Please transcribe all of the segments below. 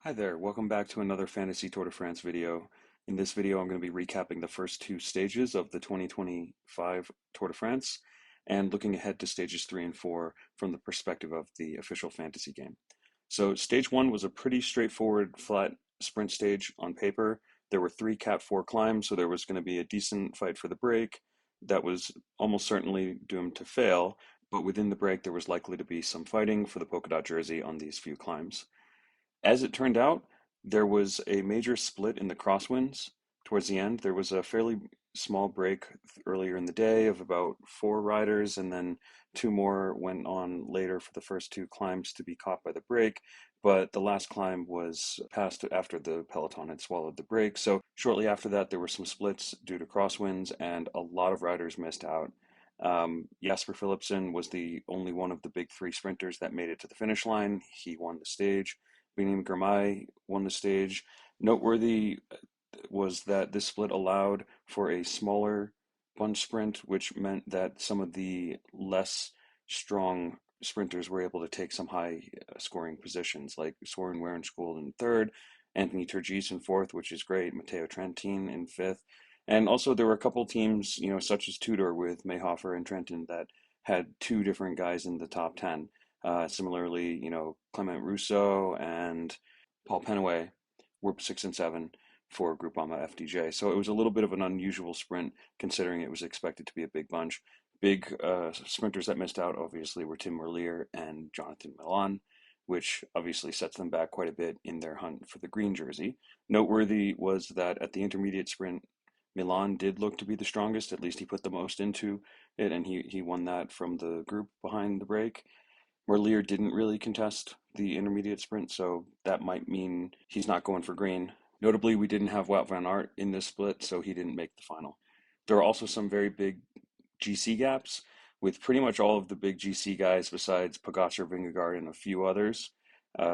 Hi there, welcome back to another Fantasy Tour de France video. In this video, I'm going to be recapping the first two stages of the 2025 Tour de France and looking ahead to stages 3 and 4 from the perspective of the official fantasy game. So, stage 1 was a pretty straightforward, flat sprint stage on paper. There were three Cat 4 climbs, so there was going to be a decent fight for the break that was almost certainly doomed to fail, but within the break, there was likely to be some fighting for the polka dot jersey on these few climbs. As it turned out, there was a major split in the crosswinds towards the end. There was a fairly small break earlier in the day of about four riders, and then two more went on later for the first two climbs to be caught by the break. But the last climb was passed after the peloton had swallowed the break. So shortly after that, there were some splits due to crosswinds, and a lot of riders missed out. Jasper Philipsen was the only one of the big three sprinters that made it to the finish line. He won the stage. Benim Girmay won the stage. Noteworthy was that this split allowed for a smaller bunch sprint, which meant that some of the less strong sprinters were able to take some high scoring positions, like Soren Werenskjold in third, Anthony Turgis in fourth, which is great, Matteo Trentin in fifth. And also there were a couple teams, such as Tudor with Mayhofer and Trentin that had two different guys in the top 10. Similarly, Clement Rousseau and Paul Penaway were 6 and 7 for Groupama FDJ. So it was a little bit of an unusual sprint considering it was expected to be a big bunch. Big sprinters that missed out obviously were Tim Merlier and Jonathan Milan, which obviously sets them back quite a bit in their hunt for the green jersey. Noteworthy was that at the intermediate sprint, Milan did look to be the strongest. At least he put the most into it, and he won that from the group behind the break. Merlier didn't really contest the intermediate sprint, so that might mean he's not going for green. Notably, we didn't have Wout van Aert in this split, so he didn't make the final. There are also some very big GC gaps, with pretty much all of the big GC guys besides Pogacar, Vingegaard, and a few others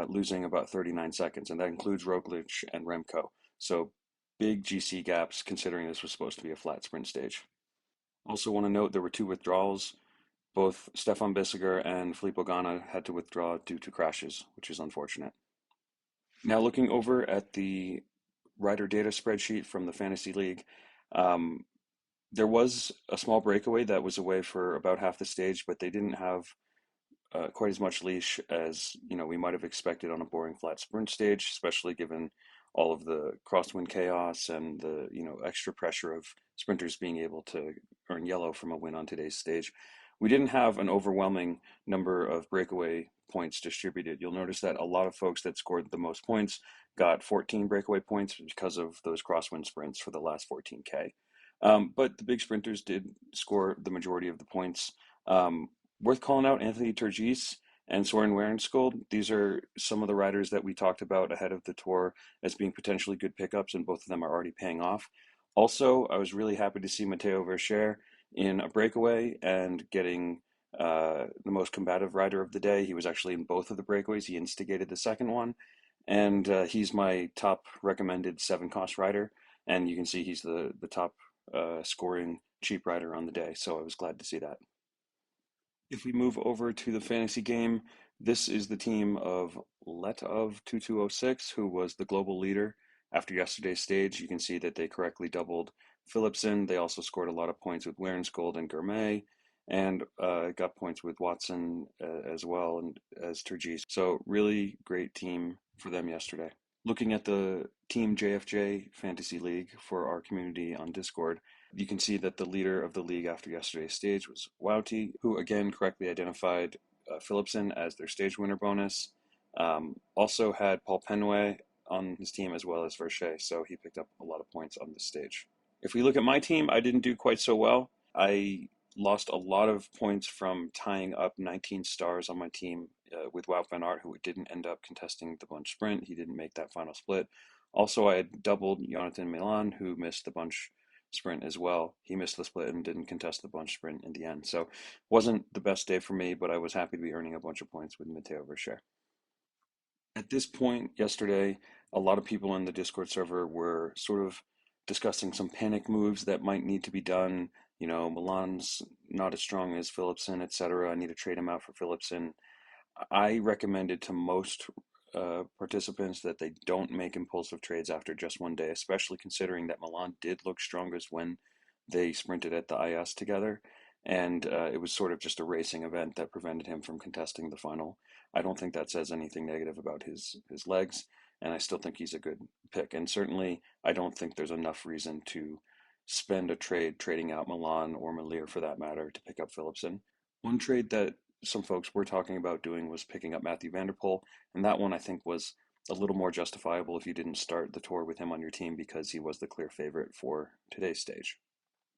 losing about 39 seconds, and that includes Roglic and Remco. So big GC gaps considering this was supposed to be a flat sprint stage. Also want to note there were two withdrawals. Both Stefan Bissiger and Filippo Ganna had to withdraw due to crashes, which is unfortunate. Now, looking over at the rider data spreadsheet from the Fantasy League, um, there was a small breakaway that was away for about half the stage, but they didn't have quite as much leash as we might have expected on a boring flat sprint stage, especially given all of the crosswind chaos and the extra pressure of sprinters being able to earn yellow from a win on today's stage. We didn't have an overwhelming number of breakaway points distributed. You'll notice that a lot of folks that scored the most points got 14 breakaway points because of those crosswind sprints for the last 14K. But the big sprinters did score the majority of the points. Worth calling out Anthony Turgis and Soren Werenskjold. These are some of the riders that we talked about ahead of the tour as being potentially good pickups, and both of them are already paying off. Also, I was really happy to see Matteo Verscher in a breakaway and getting the most combative rider of the day. He was actually in both of the breakaways. He instigated the second one, and he's my top recommended 7 cost rider. And you can see he's the top scoring cheap rider on the day. So I was glad to see that. If we move over to the fantasy game, this is the team of Letov2206, who was the global leader after yesterday's stage. You can see that they correctly doubled Philipsen. They also scored a lot of points with Werenskjold and Gourmet, and got points with Watson as well, and as Turgis. So really great team for them yesterday. Looking at the Team JFJ Fantasy League for our community on Discord, you can see that the leader of the league after yesterday's stage was Wouty, who again correctly identified Philipsen as their stage winner bonus. Also had Paul Penway on his team as well as Verche, so he picked up a lot of points on this stage. If we look at my team, I didn't do quite so well. I lost a lot of points from tying up 19 stars on my team with Wout van Aert, who didn't end up contesting the bunch sprint. He didn't make that final split. Also, I had doubled Jonathan Milan, who missed the bunch sprint as well. He missed the split and didn't contest the bunch sprint in the end. So wasn't the best day for me, but I was happy to be earning a bunch of points with Matteo Verscher. At this point yesterday, a lot of people in the Discord server were sort of discussing some panic moves that might need to be done. Milan's not as strong as Philipsen, etc. I need to trade him out for Philipsen. I recommended to most participants that they don't make impulsive trades after just one day, especially considering that Milan did look strongest when they sprinted at the IS together. And it was sort of just a racing event that prevented him from contesting the final. I don't think that says anything negative about his legs, and I still think he's a good pick. And certainly, I don't think there's enough reason to spend a trade trading out Milan or Malir for that matter to pick up Philipsen. One trade that some folks were talking about doing was picking up Mathieu van der Poel, and that one I think was a little more justifiable if you didn't start the tour with him on your team because he was the clear favorite for today's stage.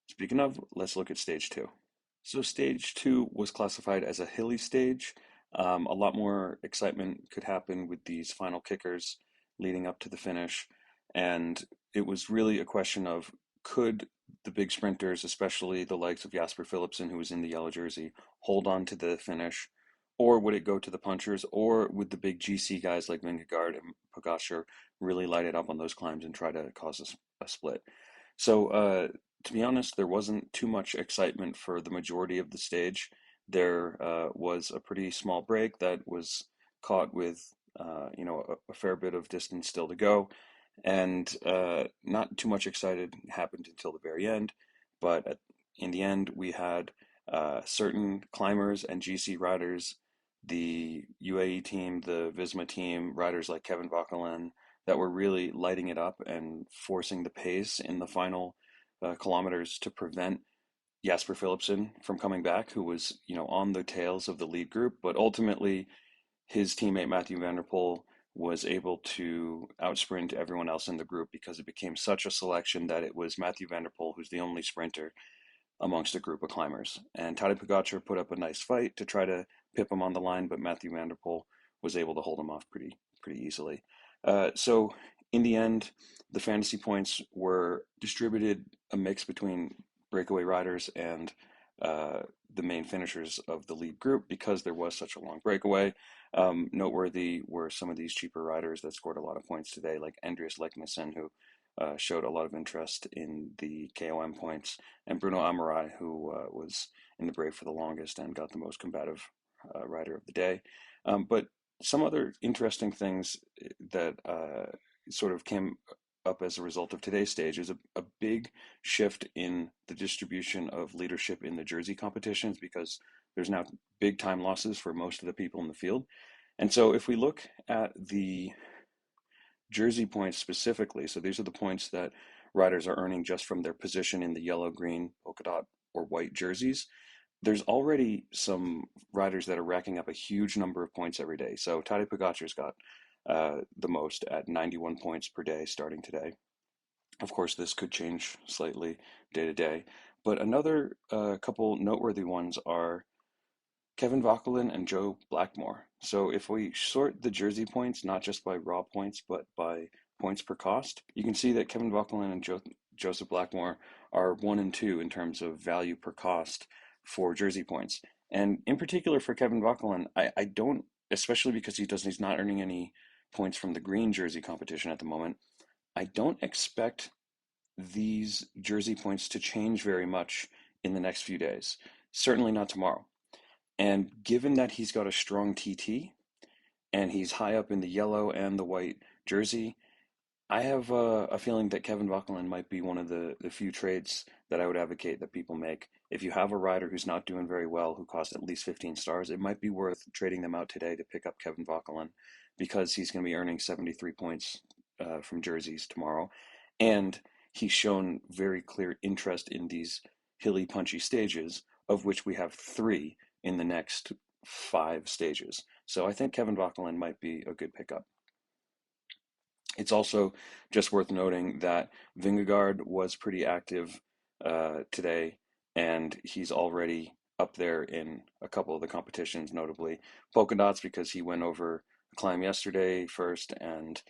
Speaking of, let's look at stage two. So stage two was classified as a hilly stage. A lot more excitement could happen with these final kickers leading up to the finish, and it was really a question of could the big sprinters, especially the likes of Jasper Philipsen, who was in the yellow jersey, hold on to the finish, or would it go to the punchers, or would the big GC guys like Vingegaard and Pogacar really light it up on those climbs and try to cause a split? So, to be honest, there wasn't too much excitement for the majority of the stage. There was a pretty small break that was caught with, a fair bit of distance still to go, and not too much excited happened until the very end. But in the end, we had certain climbers and GC riders, the UAE team, the Visma team, riders like Kevin Vauquelin, that were really lighting it up and forcing the pace in the final kilometers to prevent Jasper Philipsen from coming back, who was, on the tails of the lead group. But ultimately, his teammate Mathieu van der Poel was able to outsprint everyone else in the group because it became such a selection that it was Mathieu van der Poel who's the only sprinter amongst a group of climbers. And Tadej Pogacar put up a nice fight to try to pip him on the line, but Mathieu van der Poel was able to hold him off pretty easily. So in the end, the fantasy points were distributed a mix between breakaway riders and the main finishers of the lead group because there was such a long breakaway. Noteworthy were some of these cheaper riders that scored a lot of points today, like Andreas Leknessem, who showed a lot of interest in the KOM points, and Bruno Amorai, who was in the Brave for the longest and got the most combative rider of the day. But some other interesting things that sort of came up as a result of today's stage is a big shift in the distribution of leadership in the jersey competitions because there's now big time losses for most of the people in the field. And so if we look at the jersey points specifically, so these are the points that riders are earning just from their position in the yellow, green, polka dot, or white jerseys. There's already some riders that are racking up a huge number of points every day. So Tadej Pogacar's got the most at 91 points per day starting today. Of course, this could change slightly day to day. But another couple noteworthy ones are Kevin Vauquelin and Joe Blackmore. So if we sort the jersey points, not just by raw points, but by points per cost, you can see that Kevin Vauquelin and Joseph Blackmore are 1 and 2 in terms of value per cost for jersey points. And in particular for Kevin Vauquelin, I don't, especially because he's not earning any points from the green jersey competition at the moment, I don't expect these jersey points to change very much in the next few days. Certainly not tomorrow. And given that he's got a strong TT and he's high up in the yellow and the white jersey, I have a feeling that Kevin Vauquelin might be one of the few trades that I would advocate that people make. If you have a rider who's not doing very well, who costs at least 15 stars, it might be worth trading them out today to pick up Kevin Vauquelin because he's going to be earning 73 points from jerseys tomorrow. And he's shown very clear interest in these hilly, punchy stages, of which we have 3 in the next 5 stages. So I think Kevin Vauquelin might be a good pickup. It's also just worth noting that Vingegaard was pretty active today, and he's already up there in a couple of the competitions, notably Polka Dots, because he went over a climb yesterday first, and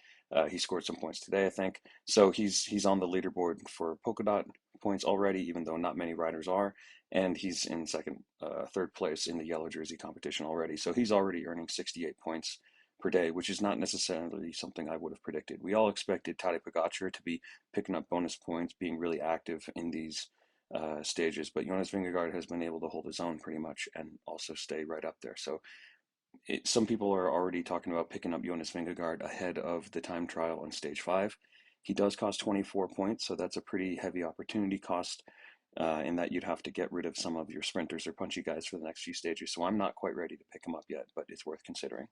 he scored some points today, I think. So he's on the leaderboard for Polka Dot points already, even though not many riders are, and he's in third place in the yellow jersey competition already. So he's already earning 68 points per day, which is not necessarily something I would have predicted. We all expected Tadej Pogacar to be picking up bonus points, being really active in these stages, but Jonas Vingegaard has been able to hold his own pretty much and also stay right up there. So some people are already talking about picking up Jonas Vingegaard ahead of the time trial on stage 5. He does cost 24 points, so that's a pretty heavy opportunity cost in that you'd have to get rid of some of your sprinters or punchy guys for the next few stages. So I'm not quite ready to pick him up yet, but it's worth considering.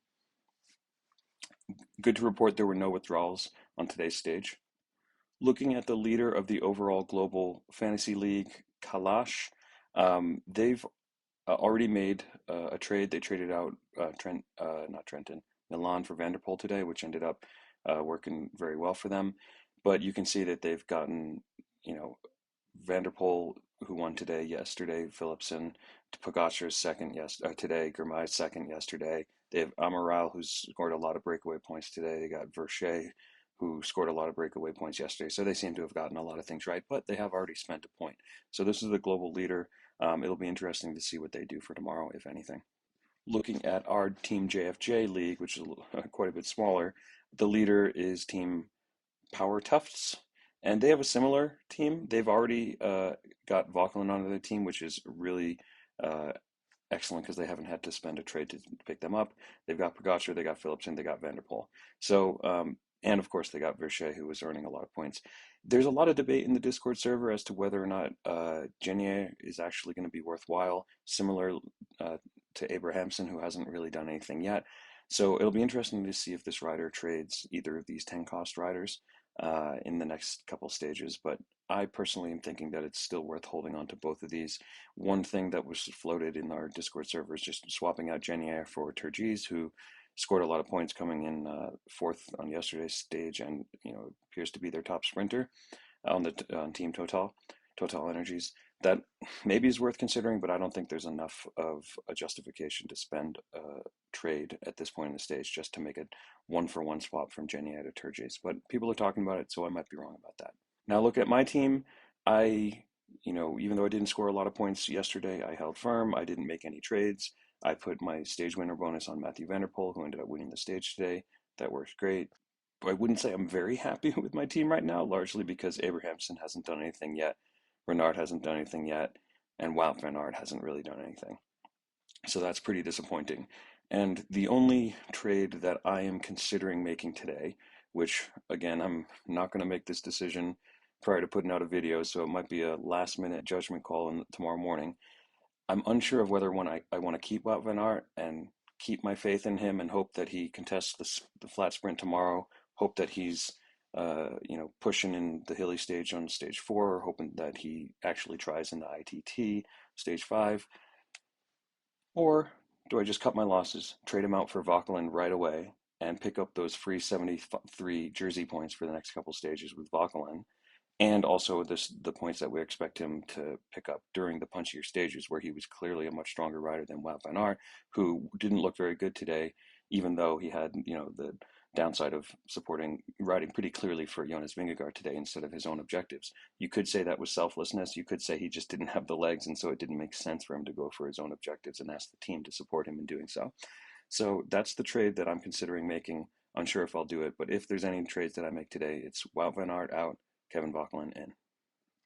Good to report there were no withdrawals on today's stage. Looking at the leader of the overall global fantasy league, Kalash, they've already made a trade. They traded out not Trenton, Milan for Van der Poel today, which ended up working very well for them. But you can see that they've gotten, you know, Van der Poel, who won today, yesterday, Philipsen, Pogacar's second today, Girmay second yesterday. They have Amaral, who's scored a lot of breakaway points today. They got Verchet, who scored a lot of breakaway points yesterday. So they seem to have gotten a lot of things right, but they have already spent a point. So this is the global leader. It'll be interesting to see what they do for tomorrow, if anything. Looking at our Team JFJ league, which is quite a bit smaller, the leader is Team Power Tufts, and they have a similar team. They've already got Vauquelin onto their team, which is really uh, excellent because they haven't had to spend a trade to pick them up. They've got Pogacar, they got Philipsen, they got Van der Poel. So, and of course, they got Verchet, who was earning a lot of points. There's a lot of debate in the Discord server as to whether or not Genier is actually going to be worthwhile, similar to Abrahamson, who hasn't really done anything yet. So it'll be interesting to see if this rider trades either of these 10 cost riders in the next couple stages. But I personally am thinking that it's still worth holding on to both of these. One thing that was floated in our Discord server is just swapping out Genier for Turgis, who scored a lot of points coming in fourth on yesterday's stage, and appears to be their top sprinter on Team Total Energies. That maybe is worth considering, but I don't think there's enough of a justification to spend a trade at this point in the stage just to make it one-for-one swap from Genier to Turgis. But people are talking about it, so I might be wrong about that. Now look at my team. I, even though I didn't score a lot of points yesterday, I held firm. I didn't make any trades. I put my stage winner bonus on Mathieu van der Poel, who ended up winning the stage today. That works great. But I wouldn't say I'm very happy with my team right now, largely because Abrahamson hasn't done anything yet, Renard hasn't done anything yet, and Wout van Aert hasn't really done anything. So that's pretty disappointing. And the only trade that I am considering making today, which again, I'm not going to make this decision prior to putting out a video, so it might be a last minute judgment call tomorrow morning. I'm unsure of whether I want to keep Wout van Aert and keep my faith in him and hope that he contests the flat sprint tomorrow, hope that he's pushing in the hilly stage on stage 4, or hoping that he actually tries in the ITT stage 5. Or do I just cut my losses, trade him out for Vauquelin right away, and pick up those free 73 jersey points for the next couple stages with Vauquelin, and also the points that we expect him to pick up during the punchier stages, where he was clearly a much stronger rider than Wout van Aert, who didn't look very good today, even though he had the downside of riding pretty clearly for Jonas Vingegaard today instead of his own objectives. You could say that was selflessness. You could say he just didn't have the legs, and so it didn't make sense for him to go for his own objectives and ask the team to support him in doing so. So that's the trade that I'm considering making. Unsure if I'll do it, but if there's any trades that I make today, it's Wout van Aert out, Kevin Vauquelin in.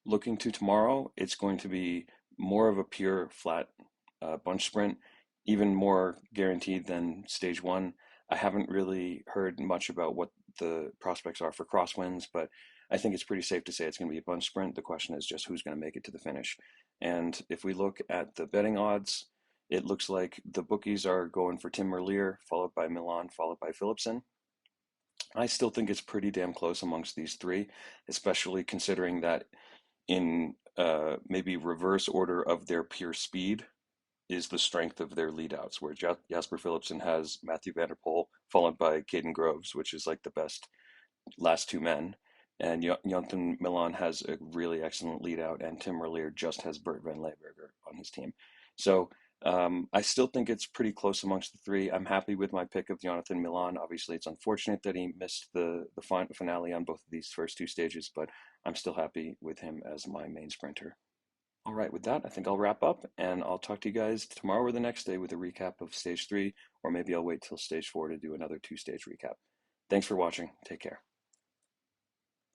Looking to tomorrow, it's going to be more of a pure flat bunch sprint, even more guaranteed than stage 1. I haven't really heard much about what the prospects are for crosswinds, but I think it's pretty safe to say it's going to be a bunch sprint. The question is just who's going to make it to the finish. And if we look at the betting odds, it looks like the bookies are going for Tim Merlier, followed by Milan, followed by Philipsen. I still think it's pretty damn close amongst these three, especially considering that in maybe reverse order of their pure speed is the strength of their leadouts, where Jasper Philipsen has Mathieu van der Poel, followed by Caden Groves, which is like the best last two men. And Jonathan Milan has a really excellent lead out, and Tim Merlier just has Bert van Leeuwenberger on his team. So I still think it's pretty close amongst the three. I'm happy with my pick of Jonathan Milan. Obviously, it's unfortunate that he missed the finale on both of these first two stages, but I'm still happy with him as my main sprinter. All right, with that, I think I'll wrap up, and I'll talk to you guys tomorrow or the next day with a recap of stage 3, or maybe I'll wait till stage 4 to do another 2-stage recap. Thanks for watching. Take care.